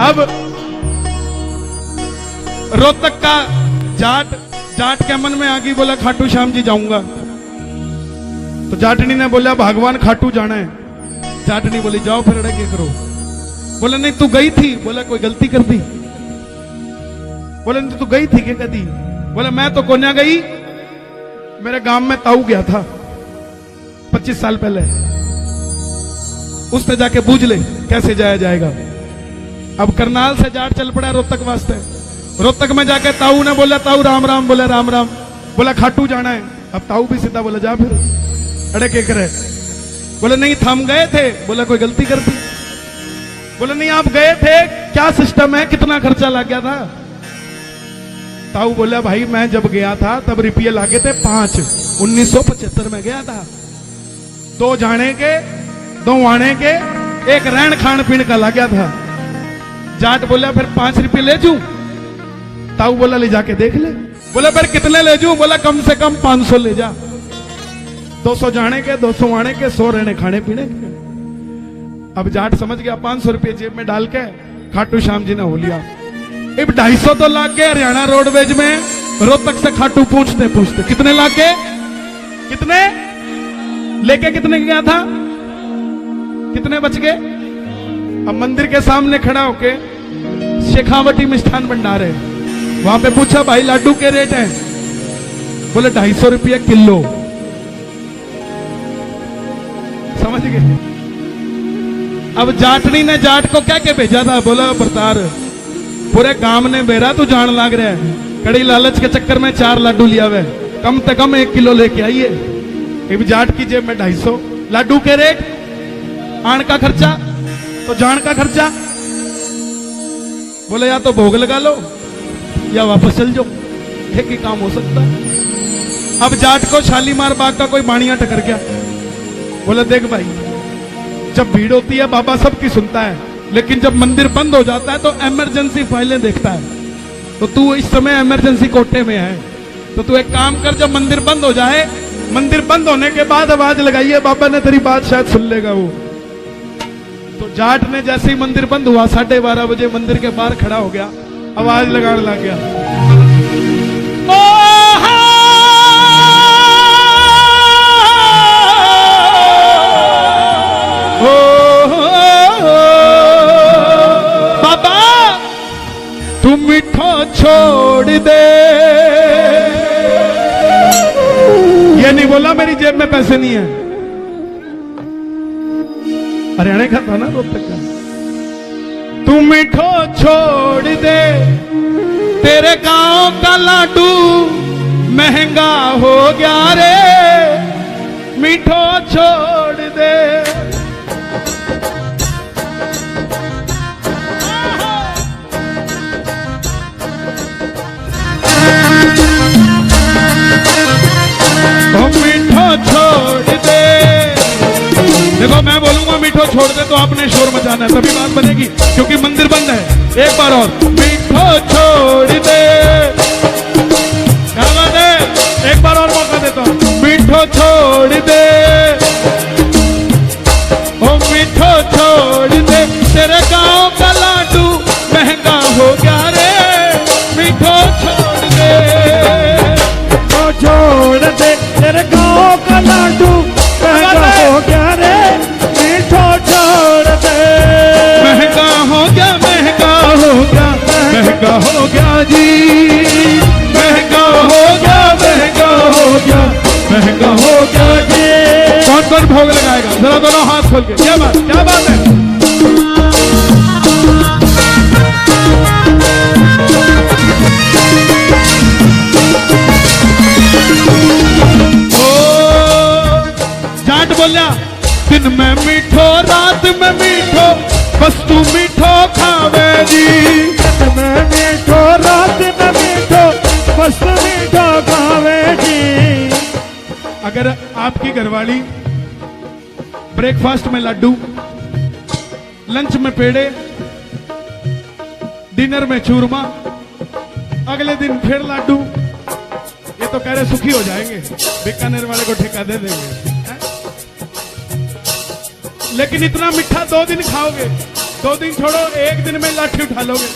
अब रोहतक का जाट के मन में आ गई, बोला खाटू श्याम जी जाऊंगा। तो जाटनी ने बोला भगवान खाटू जाना है। जाटनी बोली जाओ फिर अड़े क्या करो। बोला नहीं तू गई थी। बोला कोई गलती कर दी। बोला नहीं तू गई थी क्या कदी। बोला मैं तो कोन्या गई, मेरे गांव में ताऊ गया था 25 साल पहले, उसने जाके पूछ ले कैसे जाया जाएगा। अब करनाल से जाट चल पड़ा रोहतक वास्ते। रोहतक में जाके ताऊ ने बोला ताऊ राम राम। बोला राम राम। बोला खाटू जाना है। अब ताऊ भी सीधा बोला जा फिर अड़े के करे। बोला नहीं थम गए थे। बोला कोई गलती कर दी। बोला नहीं आप गए थे, क्या सिस्टम है, कितना खर्चा लग गया था। ताऊ बोला भाई मैं जब गया था तब रुपये लागे थे 5, 1975 में गया था। 2 जाने के 2 आने के 1 रहन खान पीन का लग गया था। जाट बोला फिर 5 रुपये ले जू। ताऊ बोला ले जाके देख ले। बोला फिर कितने ले जू। बोला कम से कम 500 ले जा। 200 जाने के 200 आने के 100 रहने खाने पीने के। अब जाट समझ गया 500 रुपये जेब में डाल के खाटू श्याम जी ने हो लिया। अब 250 तो लाग गए हरियाणा रोडवेज में रोहतक से खाटू पूछते पूछते। कितने लाग गए, कितने लेके कितने गया था, कितने बच गए। अब मंदिर के सामने खड़ा होके शेखावटी मिष्ठान भंडार है, वहां पे पूछा भाई लड्डू के रेट है। बोले 250 रुपये किलो। समझ गए। अब जाटनी ने जाट को क्या के भेजा था। बोला बरतार पूरे गांव ने बेरा तू जान लाग रहा है, कड़ी लालच के चक्कर में 4 लड्डू लिया हुआ, कम से कम 1 किलो लेके आइए। अब जाट की जेब में 250 लड्डू के रेट, आण का खर्चा तो जान का खर्चा। बोले या तो भोग लगा लो या वापस चल जाओ, एक ही काम हो सकता है। अब जाट को शालीमार बाग का कोई बाणिया टकर गया। बोला देख भाई जब भीड़ होती है बाबा सबकी सुनता है, लेकिन जब मंदिर बंद हो जाता है तो इमरजेंसी फाइलें देखता है। तो तू इस समय इमरजेंसी कोटे में है, तो तू एक काम कर, जब मंदिर बंद हो जाए, मंदिर बंद होने के बाद आवाज लगाइए, बाबा ने तेरी बात शायद सुन लेगा वो। तो जाट ने जैसे ही मंदिर बंद हुआ 12:30 बजे मंदिर के बाहर खड़ा हो गया, आवाज लगाने लग गया। मिठो छोड़ दे। ये नहीं बोला मेरी जेब में पैसे नहीं है, हरियाणा का था ना रोहतक का। तू मिठो छोड़ दे, तेरे गांव का लाडू महंगा हो गया रे, मिठो छोड़ दे। मीठो छोड़ दे। देखो मैं बोलूंगा मीठो छोड़ दे तो आपने शोर मचाना है, तभी बात बनेगी, क्योंकि मंदिर बंद है। एक बार और मीठो छोड़ दे। क्या बात है, एक बार और मौका देता हूं। मीठो छोड़ दे, ओ मीठो छोड़ दे, तेरे गांव का लाडू महंगा हो गया रे, मीठो छोड़ दे। छोड़ दे, तेरे गाँव का लाडू महंगा हो गया रे, मीठो छोड़ दे। महंगा हो गया, महंगा हो गया, महंगा हो गया जी, महंगा हो गया, महंगा हो गया, महंगा हो गया जी। कौन कौन भोग लगाएगा, जरा दोनों हाथ खोल के। क्या बात है। बोलिया दिन में मीठो रात में मीठो, बस तू मीठो खावे जी। दिन में मीठो रात में मीठो, बस तू मीठो खावे जी। अगर आपकी घरवाली ब्रेकफास्ट में लड्डू, लंच में पेड़े, डिनर में चूरमा, अगले दिन फिर लड्डू, ये तो कह रहे सुखी हो जाएंगे, बीकानेर वाले को ठेका दे देंगे। लेकिन इतना मीठा 2 दिन खाओगे 2 दिन छोड़ो, 1 दिन में लाठी उठा लोगे।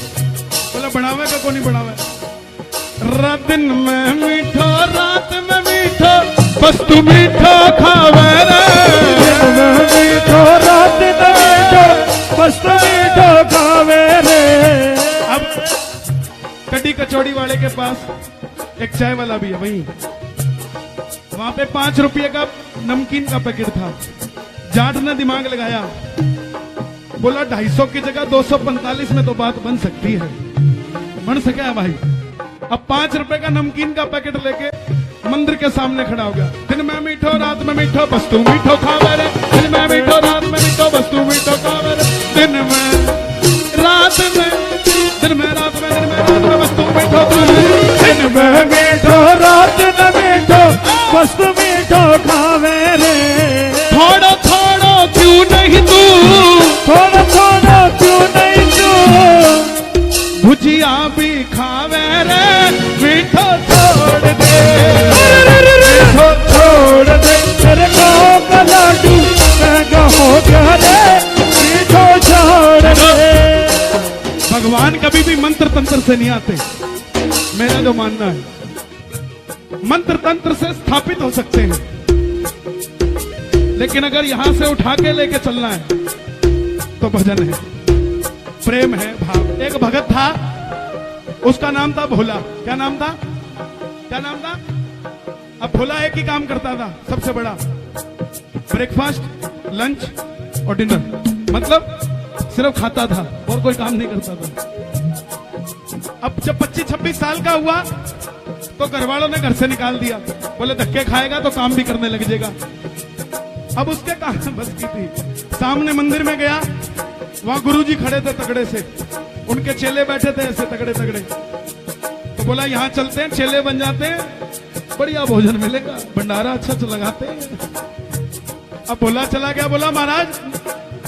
बोला बढ़ावे का को नहीं बढ़ावे। रात दिन में मीठो, रात में मीठो, बस तू मीठो खावे रे। मीठो रात में मीठो, बस तू मीठो खावे रे। अब कड़ी कचौड़ी वाले के पास एक चाय वाला भी है वहीं, वहां पे 5 रुपये का नमकीन का पैकेट था। जाट ने दिमाग लगाया, बोला 250 की जगह 245 में तो बात बन सकती है। बन सका है भाई। अब 5 रुपए का नमकीन का पैकेट लेके मंदिर के सामने खड़ा हो गया। दिन में मीठो, रात में मीठो, बस तू मीठो खावे रे। दिन में मीठो, रात में मीठो, बस तू मीठो खावे रे। दिन में रात में, दिन में रात में, दिन में रात में, बस तू मीठो खावे रे। दिन में मीठो, रात में मीठो, बस तू मीठो खावे रे। थोड़ो थोड़ो क्यों नहीं तू, थोड़ा थोड़ा क्यों नहीं तू, भुजिया भी खावे रे। मीठो छोड़ दे, मीठो छोड़ दे, तेरे गाँव का लाडू महंगा हो गया रे। मीठो छोड़ दे। भगवान कभी भी मंत्र तंत्र से नहीं आते, मेरा जो मानना है। मंत्र तंत्र से स्थापित हो सकते हैं, लेकिन अगर यहां से उठा के लेके चलना है तो भजन है, प्रेम है, भाव। एक भगत था, उसका नाम था भोला। क्या नाम था? क्या नाम था? अब भोला एक ही काम करता था सबसे बड़ा, ब्रेकफास्ट, लंच और डिनर। मतलब सिर्फ खाता था और कोई काम नहीं करता था। अब जब 25-26 साल का हुआ तो घर वालों ने घर से निकाल दिया। बोले धक्के खाएगा तो काम भी करने लग जाएगा। अब उसके काम बस की थी। सामने मंदिर में गया, वहां गुरुजी खड़े थे तगड़े से, उनके चेले बैठे थे ऐसे तगड़े तगड़े। तो बोला यहाँ चलते हैं, चेले बन जाते हैं, बढ़िया भोजन मिलेगा, भंडारा अच्छा लगाते हैं। अब भोला चला गया, बोला महाराज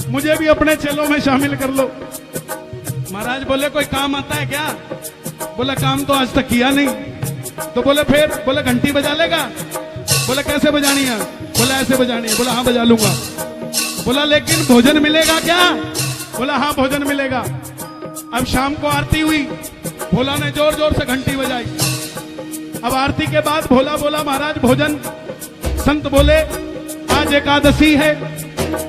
मुझे भी अपने चेलों में शामिल कर लो। महाराज बोले कोई काम आता है क्या? बोला काम तो आज तक किया नहीं। तो बोले फिर? बोले घंटी बजा लेगा। बोला कैसे बजानी है? बोला ऐसे बजानी है। बोला हाँ बजा लूंगा। बोला लेकिन भोजन मिलेगा क्या? बोला हाँ भोजन मिलेगा। अब शाम को आरती हुई, भोला ने जोर जोर से घंटी बजाई। अब आरती के बाद भोला बोला महाराज भोजन। संत बोले आज एकादशी है,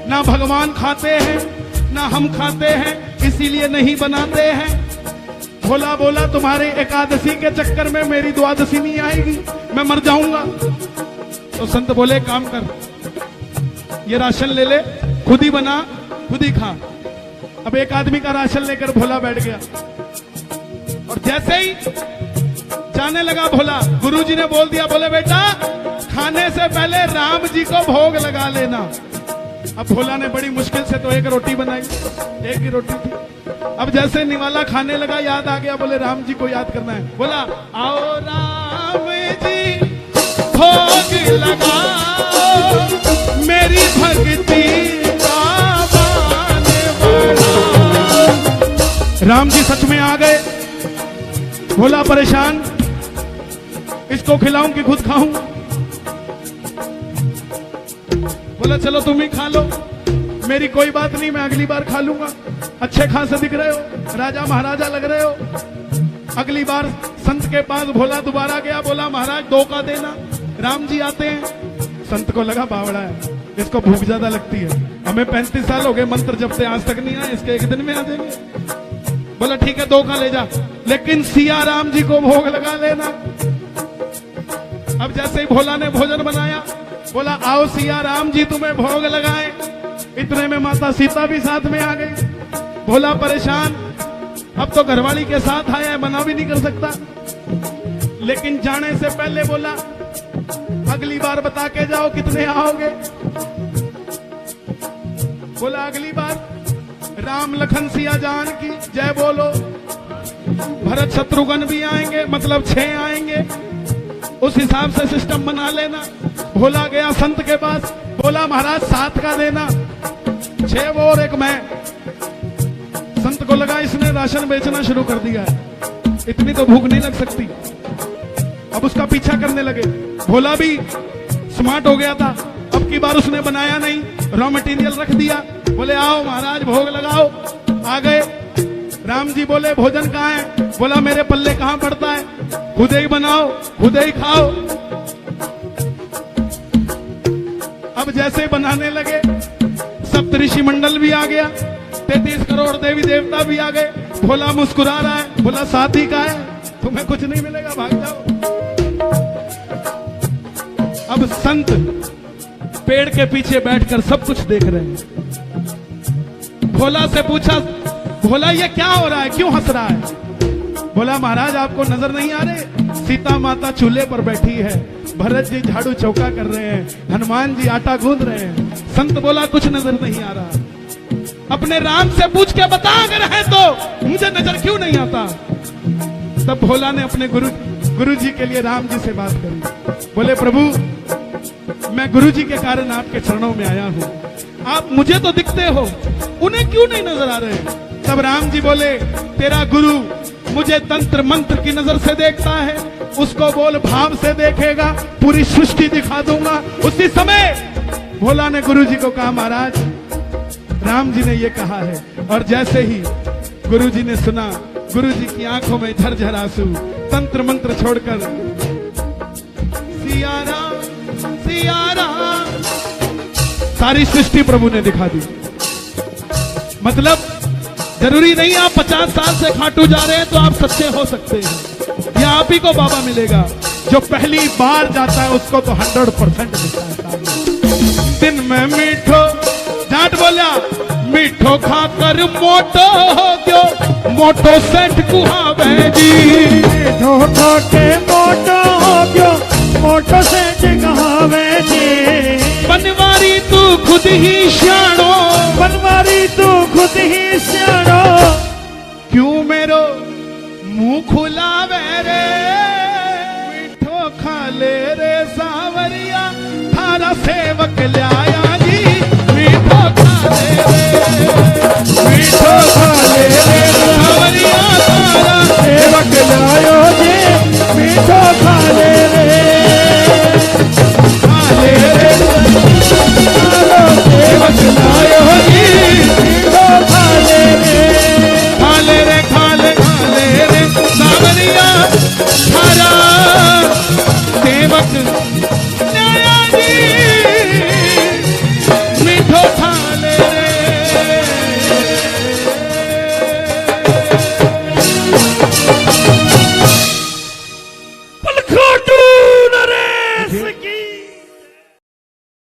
ना भगवान खाते हैं ना हम खाते हैं, इसीलिए नहीं बनाते हैं। भोला बोला तुम्हारे एकादशी के चक्कर में मेरी द्वादशी नहीं आएगी, मैं मर जाऊंगा। तो संत बोले काम कर, ये राशन ले ले, खुद ही बना खुद ही खा। अब एक आदमी का राशन लेकर भोला बैठ गया, और जैसे ही जाने लगा भोला, गुरुजी ने बोल दिया, बोले बेटा खाने से पहले राम जी को भोग लगा लेना। अब भोला ने बड़ी मुश्किल से तो एक रोटी बनाई, एक ही रोटी थी। अब जैसे निवाला खाने लगा, याद आ गया, बोले राम जी को याद करना है। बोला आओ राम जी भोग लगाओ, मेरी भक्ति का बान बढ़ाओ। राम जी सच में आ गए। भोला परेशान, इसको खिलाऊं कि खुद खाऊं? बोला चलो तुम ही खा लो, मेरी कोई बात नहीं, मैं अगली बार खा लूंगा। अच्छे खासे दिख रहे हो, राजा महाराजा लग रहे हो। अगली बार संत के पास भोला दोबारा गया, बोला महाराज 2 का देना। राम जी आते हैं, संत को लगा बावड़ा है, इसको भूख ज्यादा लगती है, हमें 35 साल हो गए मंत्र जपते आज तक नहीं आए, इसके एक दिन में आ जाएंगे। बोला ठीक है 2 का ले जा, लेकिन सिया राम जी को भोग लगा लेना। अब जैसे ही भोला ने भोजन बनाया, बोला आओ सिया राम जी तुम्हें भोग लगाए। इतने में माता सीता भी साथ में आ गई। भोला परेशान, अब तो घरवाली के साथ आया है, मना भी नहीं कर सकता। लेकिन जाने से पहले बोला अगली बार बता के जाओ कितने आओगे। बोला अगली बार राम लखन सिया जान की जय बोलो, भरत शत्रुघ्न भी आएंगे, मतलब 6 आएंगे, उस हिसाब से सिस्टम बना लेना। भोला गया संत के पास, बोला महाराज 7 का देना, 6 वो और 1 मैं। संत को लगा इसने राशन बेचना शुरू कर दिया है, इतनी तो भूख नहीं लग सकती। अब उसका पीछा करने लगे। भोला भी स्मार्ट हो गया था, अब की बार उसने बनाया नहीं, रॉ मटेरियल रख दिया। बोले आओ महाराज भोग लगाओ। आ गए। राम जी बोले भोजन कहाँ है? बोला मेरे पल्ले कहाँ पड़ता है, खुद ही बनाओ खुद ही खाओ। अब जैसे बनाने लगे, सप्तऋषि मंडल भी आ गया, 33 करोड़ देवी देवता भी आ गए। भोला मुस्कुरा रहा है, बोला साथी का है, तुम्हें कुछ नहीं मिलेगा, भाग जाओ। अब संत पेड़ के पीछे बैठकर सब कुछ देख रहे हैं। भोला से पूछा, भोला ये क्या हो रहा है, क्यों हंस रहा है? बोला महाराज आपको नजर नहीं आ रहे, सीता माता चूल्हे पर बैठी है, भरत जी झाड़ू चौका कर रहे हैं, हनुमान जी आटा गूंद रहे हैं। संत बोला कुछ नजर नहीं आ रहा। अपने राम से पूछ के बता अगर है तो, मुझे नजर क्यों नहीं आता? तब भोला ने अपने गुरु जी के लिए राम जी से बात करी। बोले प्रभु मैं गुरु जी के कारण आपके चरणों में आया हूं, आप मुझे तो दिखते हो, उन्हें क्यों नहीं नजर आ रहे? तब राम जी बोले तेरा गुरु मुझे तंत्र मंत्र की नजर से देखता है, उसको बोल भाव से देखेगा, पूरी सृष्टि दिखा दूंगा। उसी समय भोला ने गुरु जी को कहा महाराज राम जी ने ये कहा है। और जैसे ही गुरु जी ने सुना, गुरु जी की आंखों में झरझर आंसू, तंत्र मंत्र छोड़कर सिया राम सारी सृष्टि प्रभु ने दिखा दी। मतलब जरूरी नहीं आप 50 साल से खाटू जा रहे हैं तो आप सच्चे हो सकते हैं। या आप ही को बाबा मिलेगा, जो पहली बार जाता है उसको तो 100% मिलता है। दिन में मीठो जाट बोला, मीठो खाकर मोटो हो गयो, मोटो सेठ कुहावे जी। मीठो खाके मोटो हो गयो, मोटो सेठ कहावे जी। बनवारी तू खुद ही श्याणो, बनवारी तू खुद ही श्याणो, क्यों मेरो मुंह खुलावे रे? मीठो खा ले रे सावरिया, थारा सेवक लिया